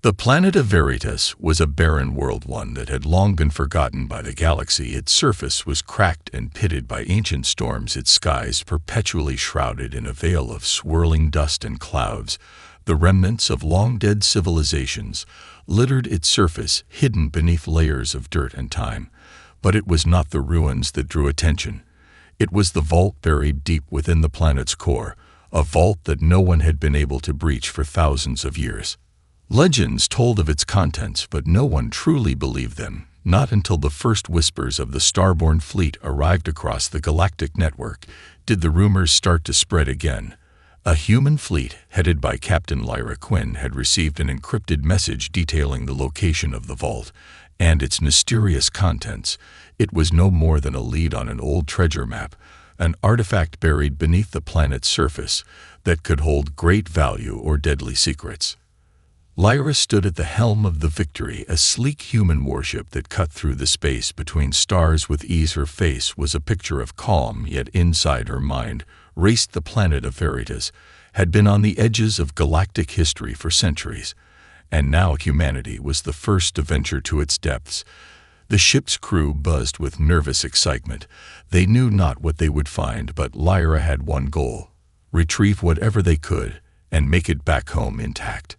The planet of Veritas was a barren world, one that had long been forgotten by the galaxy. Its surface was cracked and pitted by ancient storms, its skies perpetually shrouded in a veil of swirling dust and clouds. The remnants of long-dead civilizations littered its surface, hidden beneath layers of dirt and time. But it was not the ruins that drew attention. It was the vault buried deep within the planet's core, a vault that no one had been able to breach for thousands of years. Legends told of its contents, but no one truly believed them, not until the first whispers of the Starbound fleet arrived across the Galactic network did the rumors start to spread again. A human fleet, headed by Captain Lyra Quinn, had received an encrypted message detailing the location of the vault and its mysterious contents. It was no more than a lead on an old treasure map, an artifact buried beneath the planet's surface that could hold great value or deadly secrets. Lyra stood at the helm of the Victory, a sleek human warship that cut through the space between stars with ease. Her face was a picture of calm, yet inside her mind raced the planet of Veritas, had been on the edges of galactic history for centuries, and now humanity was the first to venture to its depths. The ship's crew buzzed with nervous excitement. They knew not what they would find, but Lyra had one goal: retrieve whatever they could and make it back home intact.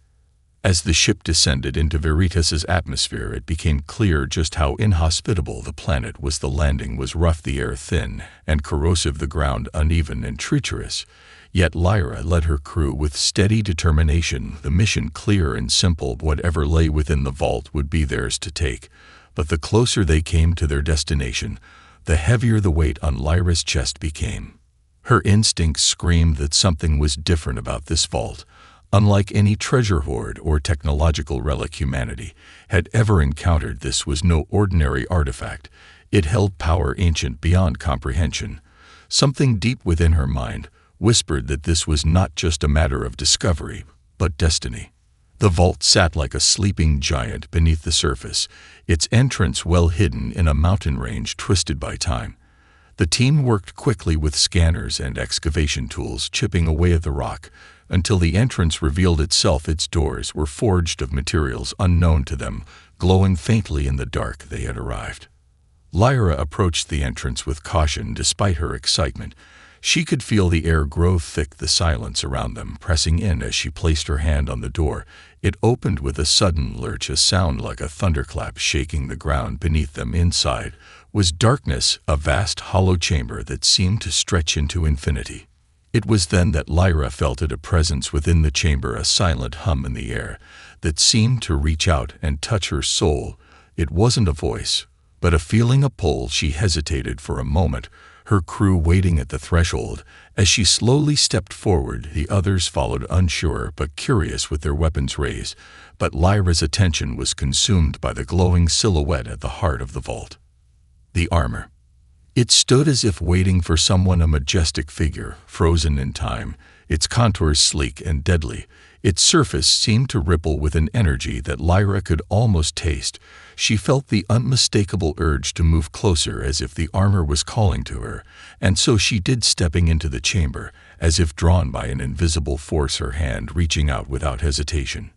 As the ship descended into Veritas's atmosphere, it became clear just how inhospitable the planet was. The landing was rough, the air thin and corrosive, the ground uneven and treacherous. Yet Lyra led her crew with steady determination, the mission clear and simple: whatever lay within the vault would be theirs to take. But the closer they came to their destination, the heavier the weight on Lyra's chest became. Her instincts screamed that something was different about this vault. Unlike any treasure hoard or technological relic humanity had ever encountered, this was no ordinary artifact. It held power ancient beyond comprehension. Something deep within her mind whispered that this was not just a matter of discovery, but destiny. The vault sat like a sleeping giant beneath the surface, its entrance well hidden in a mountain range twisted by time. The team worked quickly with scanners and excavation tools, chipping away at the rock, until the entrance revealed itself. Its doors were forged of materials unknown to them, glowing faintly in the dark. They had arrived. Lyra approached the entrance with caution. Despite her excitement, she could feel the air grow thick, the silence around them pressing in. As she placed her hand on the door, it opened with a sudden lurch, a sound like a thunderclap shaking the ground beneath them. Inside was darkness, a vast hollow chamber that seemed to stretch into infinity. It was then that Lyra felt a presence within the chamber, a silent hum in the air that seemed to reach out and touch her soul. It wasn't a voice, but a feeling, a pull. She hesitated for a moment, her crew waiting at the threshold. As she slowly stepped forward, the others followed, unsure but curious, with their weapons raised. But Lyra's attention was consumed by the glowing silhouette at the heart of the vault. The armor. It stood as if waiting for someone, a majestic figure, frozen in time, its contours sleek and deadly. Its surface seemed to ripple with an energy that Lyra could almost taste. She felt the unmistakable urge to move closer, as if the armor was calling to her, and so she did, stepping into the chamber, as if drawn by an invisible force, her hand reaching out without hesitation.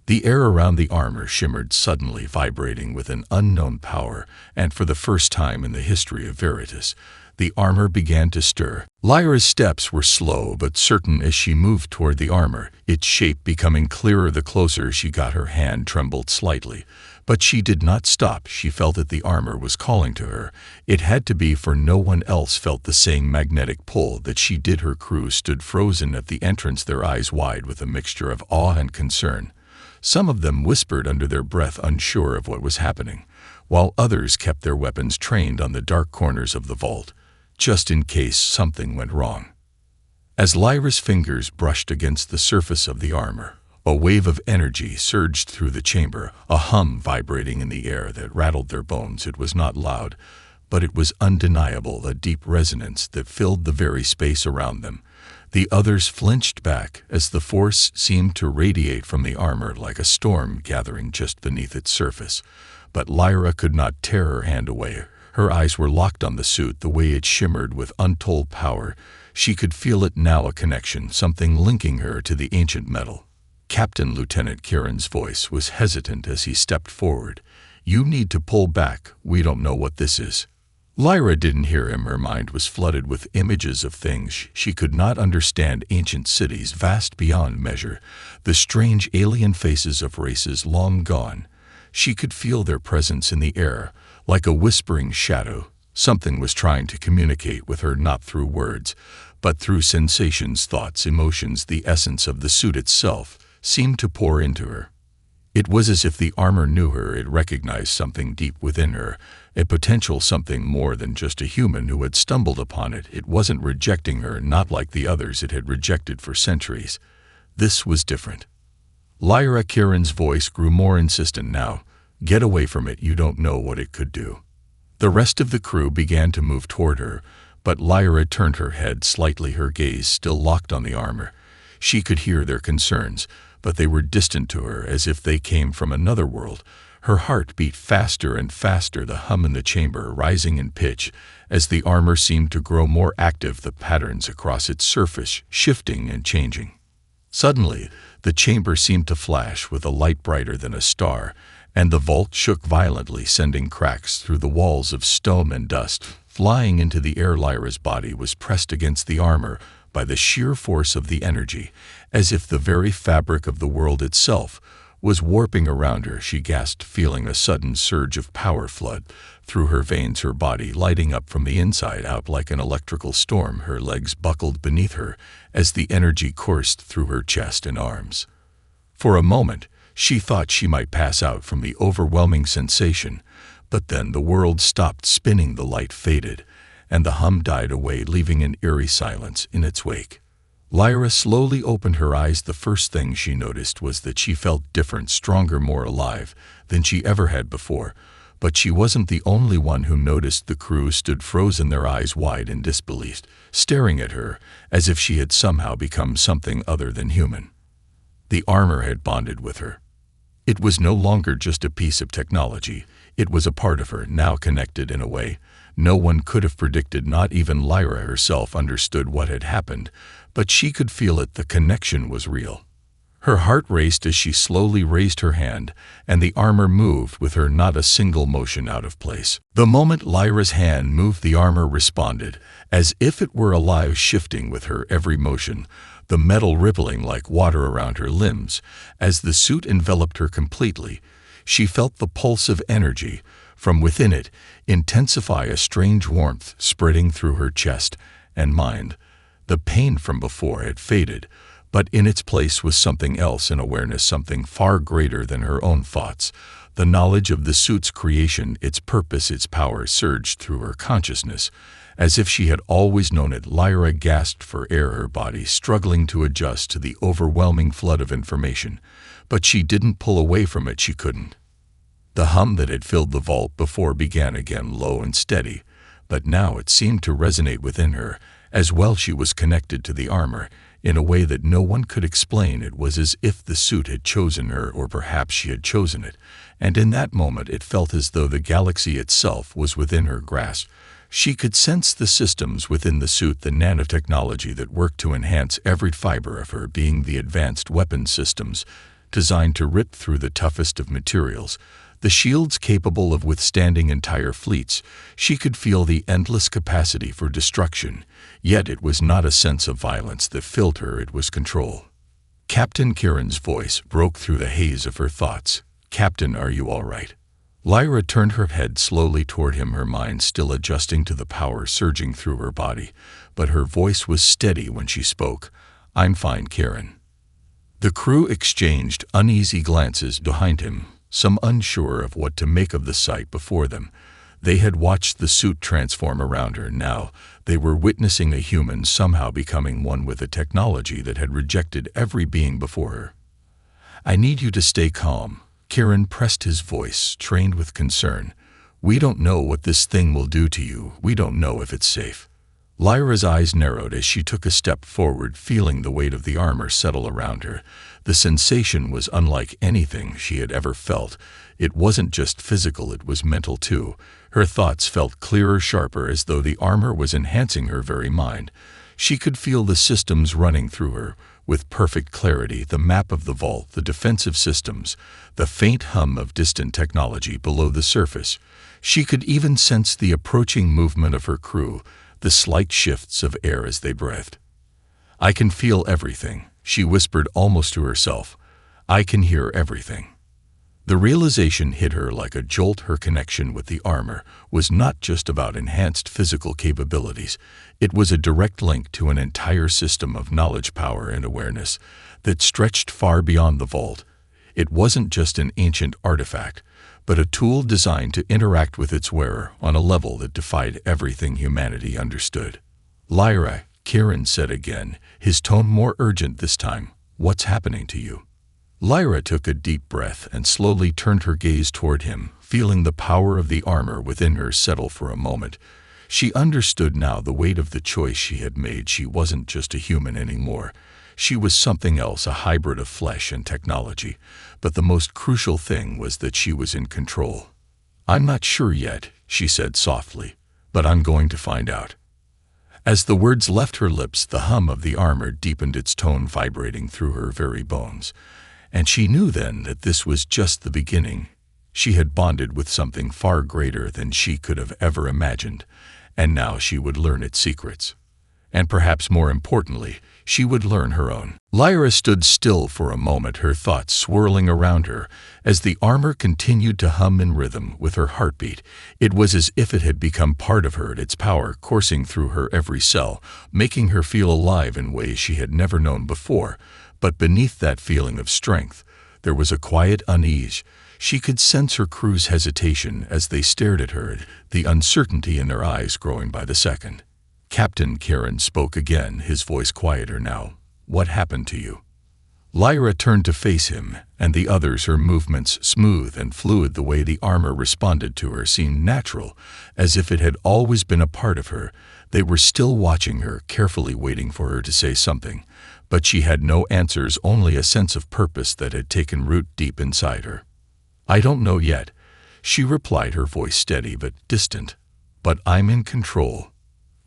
The air around the armor shimmered, suddenly vibrating with an unknown power, and for the first time in the history of Veritas, the armor began to stir. Lyra's steps were slow but certain as she moved toward the armor, its shape becoming clearer the closer she got. Her hand trembled slightly, but she did not stop. She felt that the armor was calling to her. It had to be, for no one else felt the same magnetic pull that she did. Her crew stood frozen at the entrance, their eyes wide with a mixture of awe and concern. Some of them whispered under their breath, unsure of what was happening, while others kept their weapons trained on the dark corners of the vault, just in case something went wrong. As Lyra's fingers brushed against the surface of the armor, a wave of energy surged through the chamber, a hum vibrating in the air that rattled their bones. It was not loud, but it was undeniable, a deep resonance that filled the very space around them. The others flinched back as the force seemed to radiate from the armor like a storm gathering just beneath its surface. But Lyra could not tear her hand away. Her eyes were locked on the suit, the way it shimmered with untold power. She could feel it now, a connection, something linking her to the ancient metal. Captain Lieutenant Kieran's voice was hesitant as he stepped forward. "You need to pull back. We don't know what this is." Lyra didn't hear him. Her mind was flooded with images of things she could not understand: ancient cities vast beyond measure, the strange alien faces of races long gone. She could feel their presence in the air, like a whispering shadow. Something was trying to communicate with her, not through words, but through sensations, thoughts, emotions. The essence of the suit itself seemed to pour into her. It was as if the armor knew her. It recognized something deep within her, a potential, something more than just a human who had stumbled upon it. It wasn't rejecting her, not like the others it had rejected for centuries. This was different. Lyra, Kieran's voice grew more insistent now. "Get away from it. You don't know what it could do." The rest of the crew began to move toward her, but Lyra turned her head slightly, her gaze still locked on the armor. She could hear their concerns, but they were distant to her, as if they came from another world. Her heart beat faster and faster, the hum in the chamber rising in pitch as the armor seemed to grow more active, the patterns across its surface shifting and changing. Suddenly, the chamber seemed to flash with a light brighter than a star, and the vault shook violently, sending cracks through the walls of stone and dust flying into the air. Lyra's body was pressed against the armor by the sheer force of the energy, as if the very fabric of the world itself was warping around her. She gasped, feeling a sudden surge of power flood through her veins, her body lighting up from the inside out like an electrical storm. Her legs buckled beneath her as the energy coursed through her chest and arms. For a moment, she thought she might pass out from the overwhelming sensation, but then the world stopped spinning, the light faded, and the hum died away, leaving an eerie silence in its wake. Lyra slowly opened her eyes. The first thing she noticed was that she felt different, stronger, more alive than she ever had before. But she wasn't the only one who noticed. The crew stood frozen, their eyes wide in disbelief, staring at her as if she had somehow become something other than human. The armor had bonded with her. It was no longer just a piece of technology. It was a part of her, now connected in a way no one could have predicted. Not even Lyra herself understood what had happened, but she could feel it. The connection was real. Her heart raced as she slowly raised her hand, and the armor moved with her, not a single motion out of place. The moment Lyra's hand moved, the armor responded, as if it were alive, shifting with her every motion, the metal rippling like water around her limbs. As the suit enveloped her completely, she felt the pulse of energy from within it intensify, a strange warmth spreading through her chest and mind. The pain from before had faded, but in its place was something else, an awareness, something far greater than her own thoughts. The knowledge of the suit's creation, its purpose, its power surged through her consciousness, as if she had always known it. Lyra gasped for air, her body struggling to adjust to the overwhelming flood of information. But she didn't pull away from it. She couldn't. The hum that had filled the vault before began again, low and steady, but now it seemed to resonate within her as well. She was connected to the armor in a way that no one could explain. It was as if the suit had chosen her, or perhaps she had chosen it, and in that moment it felt as though the galaxy itself was within her grasp. She could sense the systems within the suit, the nanotechnology that worked to enhance every fiber of her being, the advanced weapon systems designed to rip through the toughest of materials, the shields capable of withstanding entire fleets. She could feel the endless capacity for destruction, yet it was not a sense of violence that filled her, it was control. Captain Kieran's voice broke through the haze of her thoughts. "Captain, are you all right?" Lyra turned her head slowly toward him, her mind still adjusting to the power surging through her body, but her voice was steady when she spoke. "I'm fine, Kieran." The crew exchanged uneasy glances behind him, some unsure of what to make of the sight before them. They had watched the suit transform around her. Now they were witnessing a human somehow becoming one with a technology that had rejected every being before her. "I need you to stay calm." Kieran pressed his voice, trained with concern. "We don't know what this thing will do to you. We don't know if it's safe." Lyra's eyes narrowed as she took a step forward, feeling the weight of the armor settle around her. The sensation was unlike anything she had ever felt. It wasn't just physical, it was mental too. Her thoughts felt clearer, sharper, as though the armor was enhancing her very mind. She could feel the systems running through her, with perfect clarity, the map of the vault, the defensive systems, the faint hum of distant technology below the surface. She could even sense the approaching movement of her crew, the slight shifts of air as they breathed. "I can feel everything," she whispered almost to herself. "I can hear everything." The realization hit her like a jolt. Her connection with the armor was not just about enhanced physical capabilities. It was a direct link to an entire system of knowledge, power, and awareness that stretched far beyond the vault. It wasn't just an ancient artifact, but a tool designed to interact with its wearer on a level that defied everything humanity understood. "Lyra," Kieran said again, his tone more urgent this time, "what's happening to you?" Lyra took a deep breath and slowly turned her gaze toward him, feeling the power of the armor within her settle for a moment. She understood now the weight of the choice she had made. She wasn't just a human anymore. She was something else, a hybrid of flesh and technology. But the most crucial thing was that she was in control. "I'm not sure yet," she said softly, "but I'm going to find out." As the words left her lips, the hum of the armor deepened, its tone vibrating through her very bones. And she knew then that this was just the beginning. She had bonded with something far greater than she could have ever imagined, and now she would learn its secrets. And perhaps more importantly, she would learn her own. Lyra stood still for a moment, her thoughts swirling around her, as the armor continued to hum in rhythm with her heartbeat. It was as if it had become part of her, its power coursing through her every cell, making her feel alive in ways she had never known before. But beneath that feeling of strength, there was a quiet unease. She could sense her crew's hesitation as they stared at her, the uncertainty in their eyes growing by the second. "Captain," Kieran spoke again, his voice quieter now. "What happened to you?" Lyra turned to face him, and the others, her movements smooth and fluid. The way the armor responded to her seemed natural, as if it had always been a part of her. They were still watching her, carefully waiting for her to say something. But she had no answers, only a sense of purpose that had taken root deep inside her. "I don't know yet," she replied, her voice steady but distant. "But I'm in control."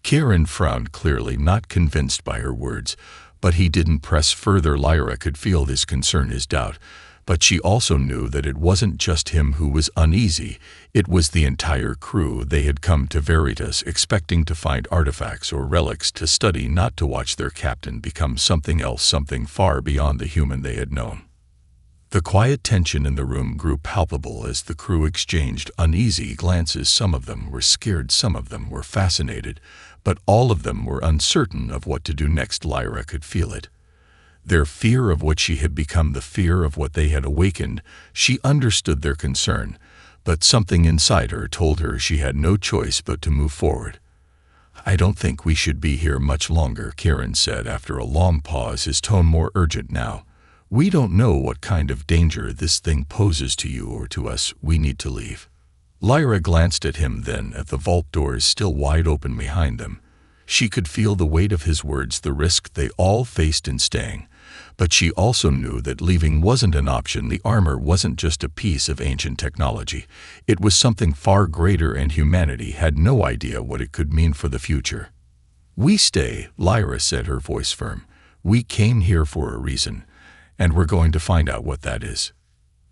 Kieran frowned, clearly not convinced by her words, but he didn't press further. Lyra could feel his concern, his doubt, but she also knew that it wasn't just him who was uneasy. It was the entire crew. They had come to Veritas expecting to find artifacts or relics to study, not to watch their captain become something else, something far beyond the human they had known. The quiet tension in the room grew palpable as the crew exchanged uneasy glances. Some of them were scared, some of them were fascinated, but all of them were uncertain of what to do next. Lyra could feel it. Their fear of what she had become, the fear of what they had awakened. She understood their concern, but something inside her told her she had no choice but to move forward. "I don't think we should be here much longer," Kieran said after a long pause, his tone more urgent now. "We don't know what kind of danger this thing poses to you or to us. We need to leave." Lyra glanced at him, then at the vault doors still wide open behind them. She could feel the weight of his words, the risk they all faced in staying. But she also knew that leaving wasn't an option. The armor wasn't just a piece of ancient technology. It was something far greater, and humanity had no idea what it could mean for the future. "We stay," Lyra said, her voice firm. "We came here for a reason, and we're going to find out what that is."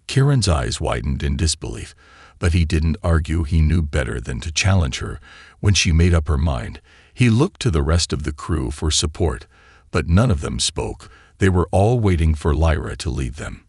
Kieran's eyes widened in disbelief, but he didn't argue. He knew better than to challenge her. When she made up her mind, he looked to the rest of the crew for support, but none of them spoke. They were all waiting for Lyra to lead them.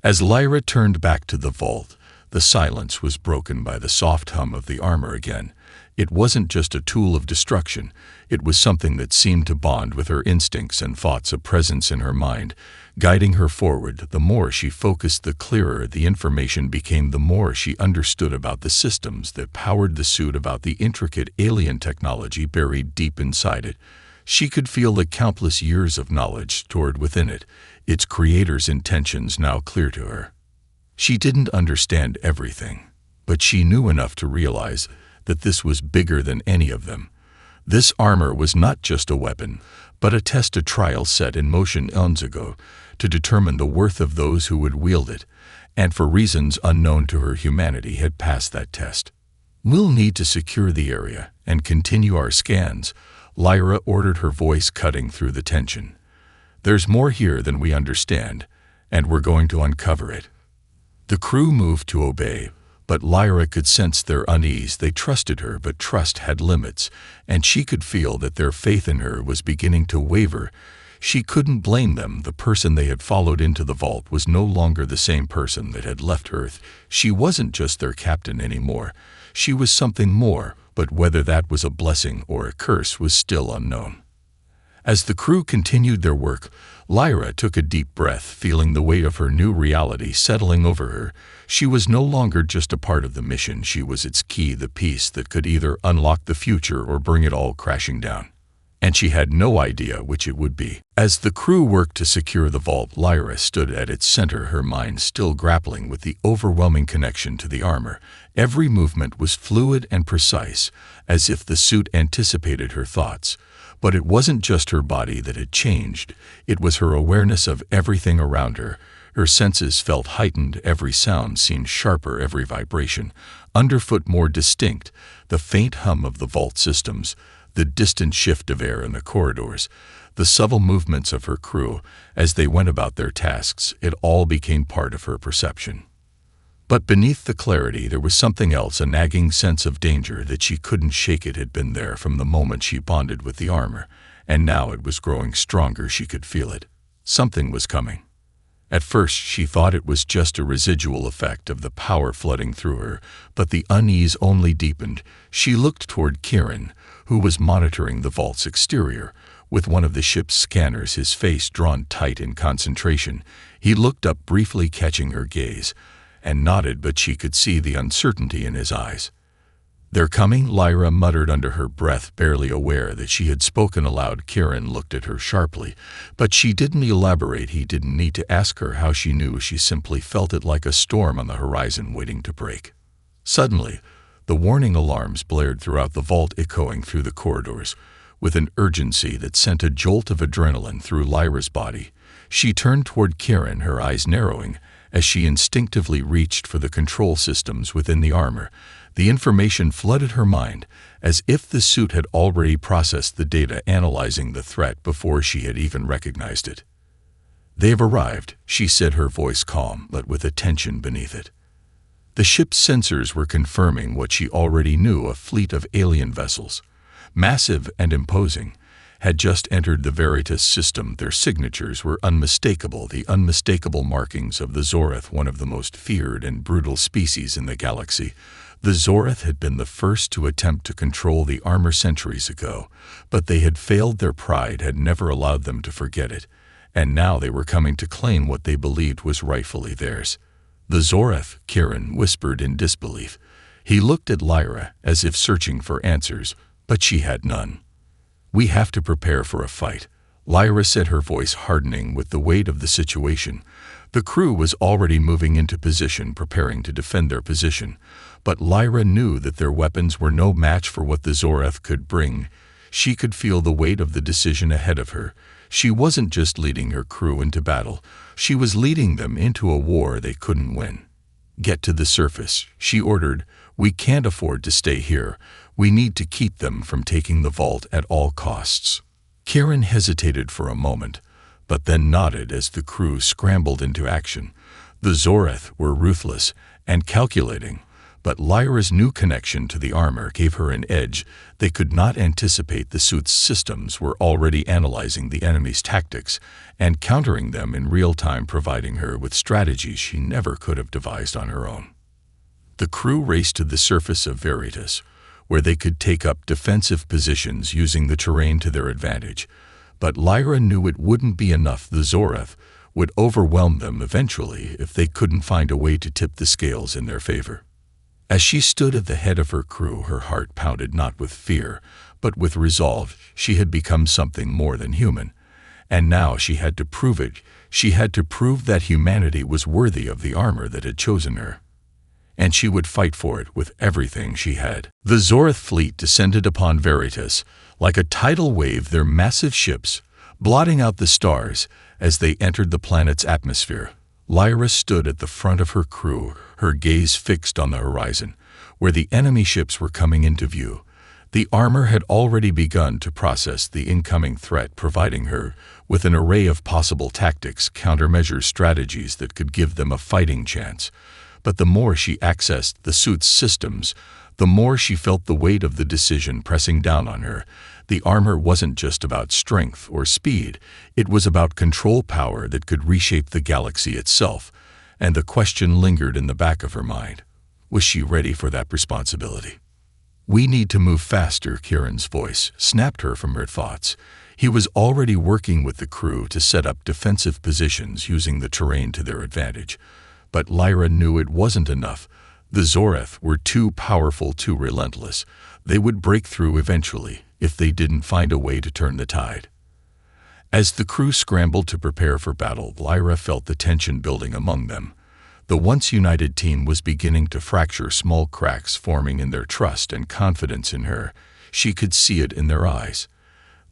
As Lyra turned back to the vault, the silence was broken by the soft hum of the armor again. It wasn't just a tool of destruction. It was something that seemed to bond with her instincts and thoughts, a presence in her mind, guiding her forward. The more she focused, the clearer the information became. The more she understood about the systems that powered the suit, about the intricate alien technology buried deep inside it. She could feel the countless years of knowledge stored within it, its creator's intentions now clear to her. She didn't understand everything, but she knew enough to realize that this was bigger than any of them. This armor was not just a weapon, but a test, a trial set in motion eons ago to determine the worth of those who would wield it, and for reasons unknown to her, humanity had passed that test. "We'll need to secure the area and continue our scans," Lyra ordered, her voice cutting through the tension. There's more here than we understand, and we're going to uncover it." The crew moved to obey, but Lyra could sense their unease. They trusted her, but trust had limits, and she could feel that their faith in her was beginning to waver. She couldn't blame them. The person they had followed into the vault was no longer the same person that had left Earth. She wasn't just their captain anymore. She was something more, but whether that was a blessing or a curse was still unknown. As the crew continued their work, Lyra took a deep breath, feeling the weight of her new reality settling over her. She was no longer just a part of the mission. She was its key, the piece that could either unlock the future or bring it all crashing down. And she had no idea which it would be. As the crew worked to secure the vault, Lyra stood at its center, her mind still grappling with the overwhelming connection to the armor. Every movement was fluid and precise, as if the suit anticipated her thoughts. But it wasn't just her body that had changed. It was her awareness of everything around her. Her senses felt heightened. Every sound seemed sharper, every vibration underfoot more distinct. The faint hum of the vault systems, the distant shift of air in the corridors, the subtle movements of her crew as they went about their tasks, it all became part of her perception. But beneath the clarity there was something else, a nagging sense of danger that she couldn't shake. It had been there from the moment she bonded with the armor, and now it was growing stronger. She could feel it. Something was coming. At first she thought it was just a residual effect of the power flooding through her, but the unease only deepened. She looked toward Kieran, who was monitoring the vault's exterior. With one of the ship's scanners, his face drawn tight in concentration, he looked up briefly, catching her gaze, and nodded, but she could see the uncertainty in his eyes. "They're coming," Lyra muttered under her breath, barely aware that she had spoken aloud. Kieran looked at her sharply, but she didn't elaborate. He didn't need to ask her how she knew. She simply felt it, like a storm on the horizon waiting to break. Suddenly, the warning alarms blared throughout the vault, echoing through the corridors with an urgency that sent a jolt of adrenaline through Lyra's body. She turned toward Kieran, her eyes narrowing, as she instinctively reached for the control systems within the armor. The information flooded her mind, as if the suit had already processed the data, analyzing the threat before she had even recognized it. "They've arrived," she said, her voice calm, but with a tension beneath it. The ship's sensors were confirming what she already knew. A fleet of alien vessels, massive and imposing, had just entered the Veritas system. Their signatures were unmistakable, the unmistakable markings of the Zorath, one of the most feared and brutal species in the galaxy. The Zorath had been the first to attempt to control the armor centuries ago, but they had failed. Their pride had never allowed them to forget it, and now they were coming to claim what they believed was rightfully theirs. "The Zorath," Kieran whispered in disbelief. He looked at Lyra as if searching for answers, but she had none. "We have to prepare for a fight," Lyra said, her voice hardening with the weight of the situation. The crew was already moving into position, preparing to defend their position, but Lyra knew that their weapons were no match for what the Zorath could bring. She could feel the weight of the decision ahead of her. She wasn't just leading her crew into battle, she was leading them into a war they couldn't win. "Get to the surface," she ordered. "We can't afford to stay here. We need to keep them from taking the vault at all costs." Kieran hesitated for a moment, but then nodded as the crew scrambled into action. The Zorath were ruthless and calculating, but Lyra's new connection to the armor gave her an edge. They could not anticipate the suit's systems were already analyzing the enemy's tactics and countering them in real time, providing her with strategies she never could have devised on her own. The crew raced to the surface of Veritas, where they could take up defensive positions using the terrain to their advantage. But Lyra knew it wouldn't be enough. The Zorath would overwhelm them eventually if they couldn't find a way to tip the scales in their favor. As she stood at the head of her crew, her heart pounded not with fear, but with resolve. She had become something more than human, and now she had to prove it. She had to prove that humanity was worthy of the armor that had chosen her. And she would fight for it with everything she had. The Zorath fleet descended upon Veritas like a tidal wave, their massive ships blotting out the stars as they entered the planet's atmosphere. Lyra stood at the front of her crew, her gaze fixed on the horizon, where the enemy ships were coming into view. The armor had already begun to process the incoming threat, providing her with an array of possible tactics, countermeasures, strategies that could give them a fighting chance. But the more she accessed the suit's systems, the more she felt the weight of the decision pressing down on her. The armor wasn't just about strength or speed, it was about control power that could reshape the galaxy itself, and the question lingered in the back of her mind. Was she ready for that responsibility? "We need to move faster," Kieran's voice snapped her from her thoughts. He was already working with the crew to set up defensive positions using the terrain to their advantage. But Lyra knew it wasn't enough. The Zorath were too powerful, too relentless. They would break through eventually if they didn't find a way to turn the tide. As the crew scrambled to prepare for battle, Lyra felt the tension building among them. The once united team was beginning to fracture, small cracks forming in their trust and confidence in her. She could see it in their eyes.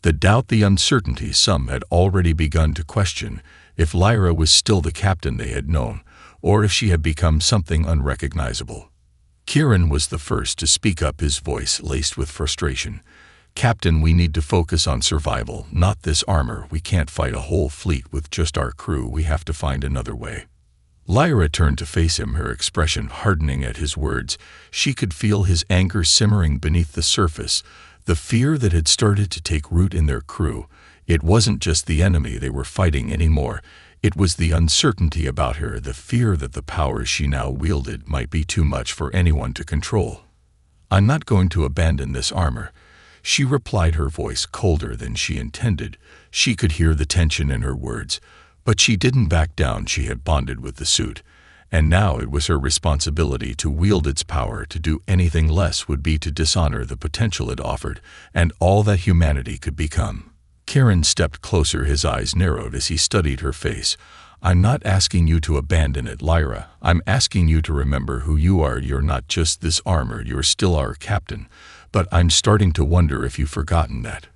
The doubt, the uncertainty. Some had already begun to question if Lyra was still the captain they had known, or if she had become something unrecognizable. Kieran was the first to speak up, his voice laced with frustration. "Captain, we need to focus on survival, not this armor. We can't fight a whole fleet with just our crew. We have to find another way." Lyra turned to face him, her expression hardening at his words. She could feel his anger simmering beneath the surface, the fear that had started to take root in their crew. It wasn't just the enemy they were fighting anymore. It was the uncertainty about her, the fear that the powers she now wielded might be too much for anyone to control. "I'm not going to abandon this armor," she replied, her voice colder than she intended. She could hear the tension in her words. But she didn't back down. She had bonded with the suit, and now it was her responsibility to wield its power. To do anything less would be to dishonor the potential it offered, and all that humanity could become. Kieran stepped closer, his eyes narrowed as he studied her face. "I'm not asking you to abandon it, Lyra. I'm asking you to remember who you are. You're not just this armor, you're still our captain. But I'm starting to wonder if you've forgotten that."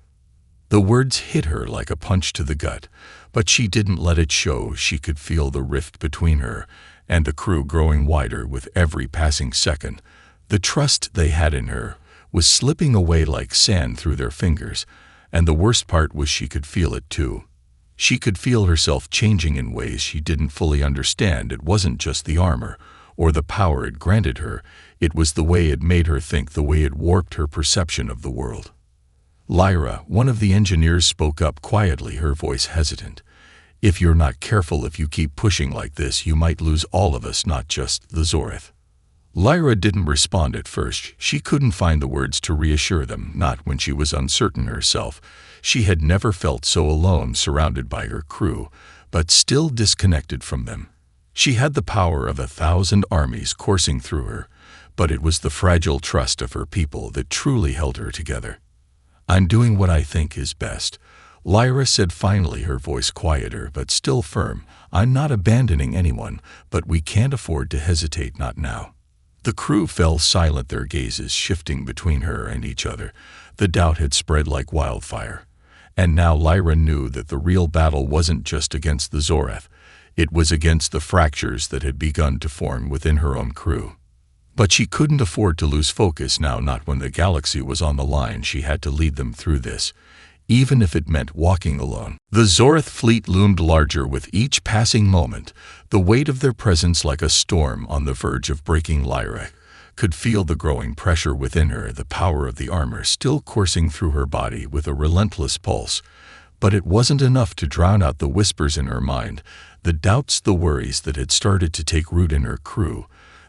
The words hit her like a punch to the gut, but she didn't let it show. She could feel the rift between her and the crew growing wider with every passing second. The trust they had in her was slipping away like sand through their fingers, and the worst part was she could feel it too. She could feel herself changing in ways she didn't fully understand. It wasn't just the armor or the power it granted her, it was the way it made her think, the way it warped her perception of the world. "Lyra," one of the engineers spoke up quietly, her voice hesitant. "If you're not careful, if you keep pushing like this, you might lose all of us, not just the Zorath." Lyra didn't respond at first. She couldn't find the words to reassure them, not when she was uncertain herself. She had never felt so alone, surrounded by her crew, but still disconnected from them. She had the power of 1,000 armies coursing through her, but it was the fragile trust of her people that truly held her together. "I'm doing what I think is best," Lyra said finally, her voice quieter but still firm. "I'm not abandoning anyone, but we can't afford to hesitate, not now." The crew fell silent, their gazes shifting between her and each other. The doubt had spread like wildfire. And now Lyra knew that the real battle wasn't just against the Zorath. It was against the fractures that had begun to form within her own crew. But she couldn't afford to lose focus now, not when the galaxy was on the line. She had to lead them through this, even if it meant walking alone. The Zorath fleet loomed larger with each passing moment, the weight of their presence like a storm on the verge of breaking. Lyra could feel the growing pressure within her, the power of the armor still coursing through her body with a relentless pulse. But it wasn't enough to drown out the whispers in her mind, the doubts, the worries that had started to take root in her crew.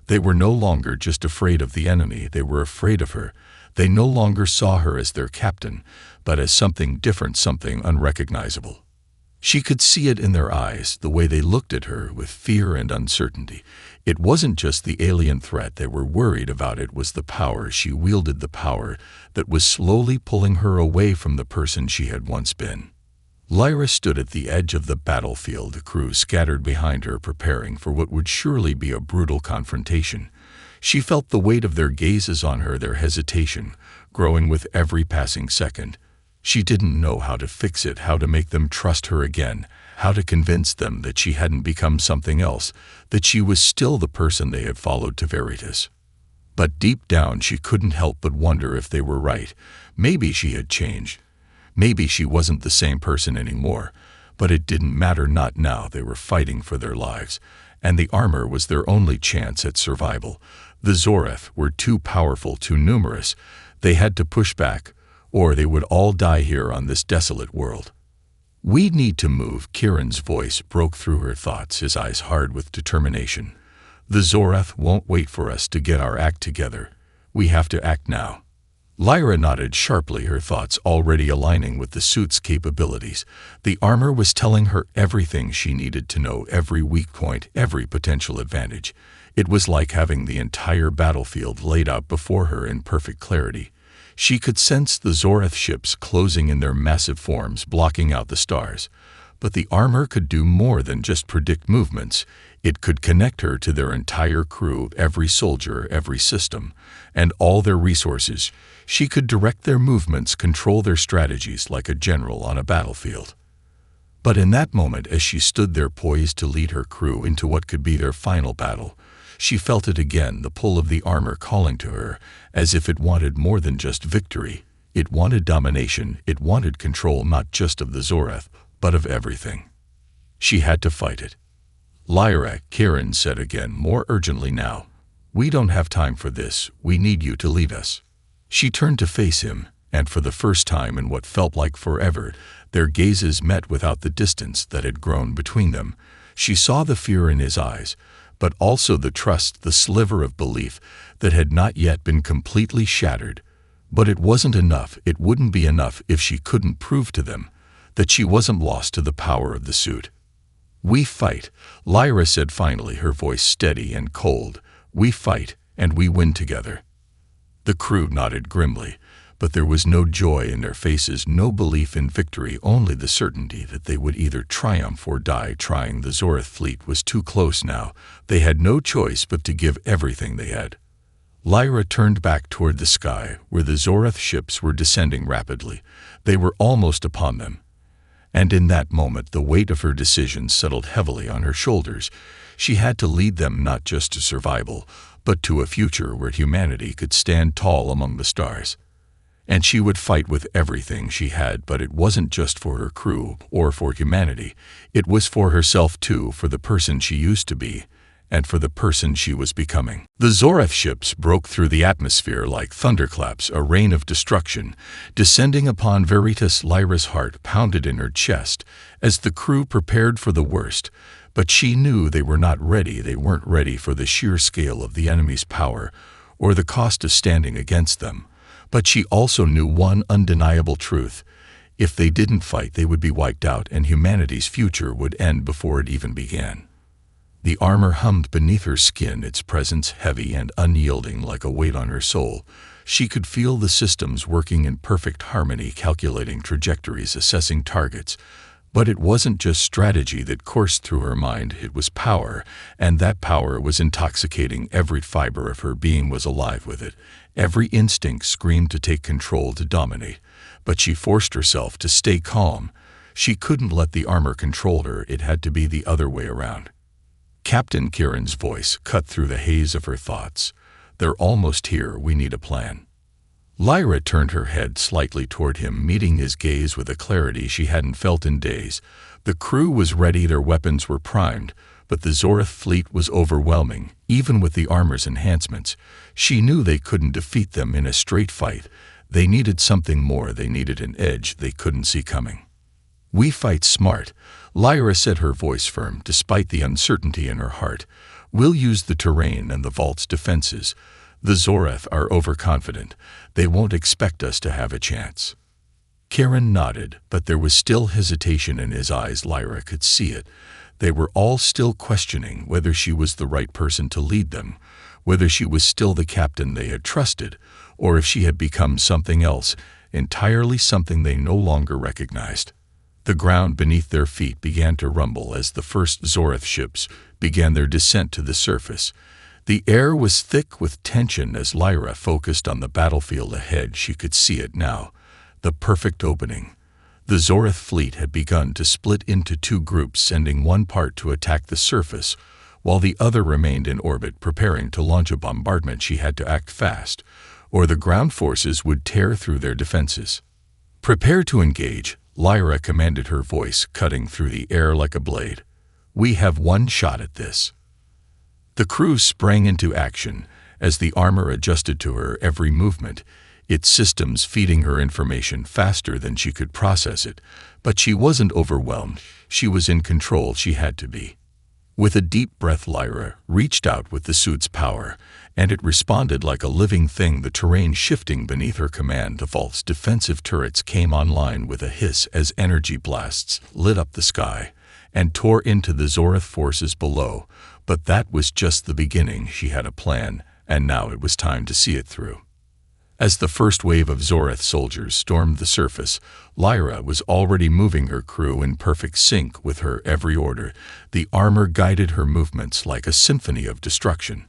They were no longer just afraid of the enemy, they were afraid of her. They no longer saw her as their captain, but as something different, something unrecognizable. She could see it in their eyes, the way they looked at her with fear and uncertainty. It wasn't just the alien threat they were worried about, it was the power she wielded, the power that was slowly pulling her away from the person she had once been. Lyra stood at the edge of the battlefield, the crew scattered behind her, preparing for what would surely be a brutal confrontation. She felt the weight of their gazes on her, their hesitation growing with every passing second. She didn't know how to fix it, how to make them trust her again, how to convince them that she hadn't become something else, that she was still the person they had followed to Veritas. But deep down she couldn't help but wonder if they were right. Maybe she had changed. Maybe she wasn't the same person anymore. But it didn't matter, not now. They were fighting for their lives, and the armor was their only chance at survival. The Zoreth were too powerful, too numerous. They had to push back, or they would all die here on this desolate world. "We need to move," Kieran's voice broke through her thoughts, his eyes hard with determination. "The Zoreth won't wait for us to get our act together. We have to act now." Lyra nodded sharply, her thoughts already aligning with the suit's capabilities. The armor was telling her everything she needed to know, every weak point, every potential advantage. It was like having the entire battlefield laid out before her in perfect clarity. She could sense the Zoreth ships closing in their massive forms, blocking out the stars. But the armor could do more than just predict movements. It could connect her to their entire crew, every soldier, every system, and all their resources. She could direct their movements, control their strategies like a general on a battlefield. But in that moment, as she stood there poised to lead her crew into what could be their final battle, she felt it again, the pull of the armor calling to her, as if it wanted more than just victory. It wanted domination, it wanted control not just of the Zoreth, but of everything. She had to fight it. "Lyra," Kieran said again, more urgently now, "we don't have time for this. We need you to lead us." She turned to face him, and for the first time in what felt like forever, their gazes met without the distance that had grown between them. She saw the fear in his eyes, but also the trust, the sliver of belief that had not yet been completely shattered. But it wasn't enough. It wouldn't be enough if she couldn't prove to them that she wasn't lost to the power of the suit. "We fight," Lyra said finally, her voice steady and cold. "We fight, and we win together." The crew nodded grimly, but there was no joy in their faces, no belief in victory, only the certainty that they would either triumph or die trying. The Zoreth fleet was too close now. They had no choice but to give everything they had. Lyra turned back toward the sky, where the Zoreth ships were descending rapidly. They were almost upon them. And in that moment, the weight of her decision settled heavily on her shoulders. She had to lead them not just to survival, but to a future where humanity could stand tall among the stars. And she would fight with everything she had, but it wasn't just for her crew or for humanity. It was for herself too, for the person she used to be, and for the person she was becoming. The Zoreth ships broke through the atmosphere like thunderclaps, a rain of destruction, descending upon Veritas. Lyra's heart pounded in her chest as the crew prepared for the worst, but she knew they were not ready. They weren't ready for the sheer scale of the enemy's power or the cost of standing against them. But she also knew one undeniable truth. If they didn't fight, they would be wiped out, and humanity's future would end before it even began. The armor hummed beneath her skin, its presence heavy and unyielding like a weight on her soul. She could feel the systems working in perfect harmony, calculating trajectories, assessing targets. But it wasn't just strategy that coursed through her mind, it was power, and that power was intoxicating. Every fiber of her being was alive with it. Every instinct screamed to take control, to dominate. But she forced herself to stay calm. She couldn't let the armor control her. It had to be the other way around. "Captain," Kieran's voice cut through the haze of her thoughts. "They're almost here. We need a plan." Lyra turned her head slightly toward him, meeting his gaze with a clarity she hadn't felt in days. The crew was ready, their weapons were primed, but the Zoreth fleet was overwhelming, even with the armor's enhancements. She knew they couldn't defeat them in a straight fight. They needed something more. They needed an edge they couldn't see coming. "We fight smart," Lyra said, her voice firm, despite the uncertainty in her heart. "We'll use the terrain and the vault's defenses. The Zoreth are overconfident. They won't expect us to have a chance." Kieran nodded, but there was still hesitation in his eyes. Lyra could see it. They were all still questioning whether she was the right person to lead them, whether she was still the captain they had trusted, or if she had become something else, entirely something they no longer recognized. The ground beneath their feet began to rumble as the first Zoreth ships began their descent to the surface. The air was thick with tension as Lyra focused on the battlefield ahead. She could see it now, the perfect opening. The Zoreth fleet had begun to split into two groups, sending one part to attack the surface, while the other remained in orbit preparing to launch a bombardment. She had to act fast, or the ground forces would tear through their defenses. "Prepare to engage," Lyra commanded, her voice cutting through the air like a blade. "We have one shot at this." The crew sprang into action as the armor adjusted to her every movement, its systems feeding her information faster than she could process it. But she wasn't overwhelmed. She was in control. She had to be. With a deep breath, Lyra reached out with the suit's power, and it responded like a living thing, the terrain shifting beneath her command. The vault's defensive turrets came online with a hiss as energy blasts lit up the sky and tore into the Zorith forces below. But that was just the beginning. She had a plan, and now it was time to see it through. As the first wave of Zorith soldiers stormed the surface, Lyra was already moving her crew in perfect sync with her every order. The armor guided her movements like a symphony of destruction.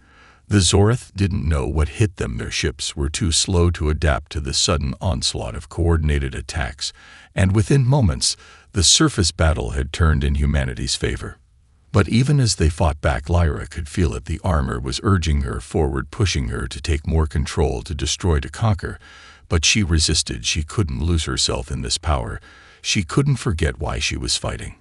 The Zorith didn't know what hit them. Their ships were too slow to adapt to the sudden onslaught of coordinated attacks, and within moments, the surface battle had turned in humanity's favor. But even as they fought back, Lyra could feel it. The armor was urging her forward, pushing her to take more control, to destroy, to conquer. But she resisted. She couldn't lose herself in this power. She couldn't forget why she was fighting.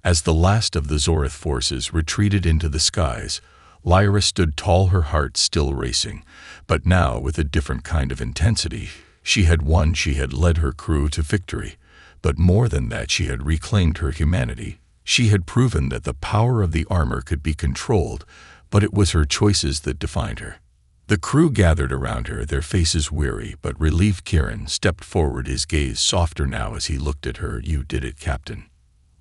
As the last of the Zorith forces retreated into the skies, Lyra stood tall, her heart still racing, but now with a different kind of intensity. She had won. She had led her crew to victory. But more than that, she had reclaimed her humanity. She had proven that the power of the armor could be controlled, but it was her choices that defined her. The crew gathered around her, their faces weary but relieved. Kieran stepped forward, his gaze softer now as he looked at her. "You did it, Captain."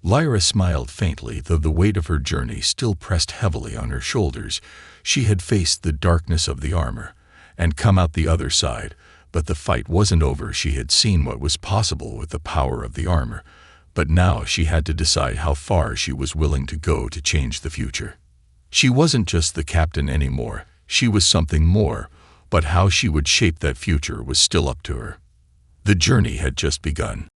Lyra smiled faintly, though the weight of her journey still pressed heavily on her shoulders. She had faced the darkness of the armor and come out the other side, but the fight wasn't over. She had seen what was possible with the power of the armor. But now she had to decide how far she was willing to go to change the future. She wasn't just the captain anymore. She was something more, but how she would shape that future was still up to her. The journey had just begun.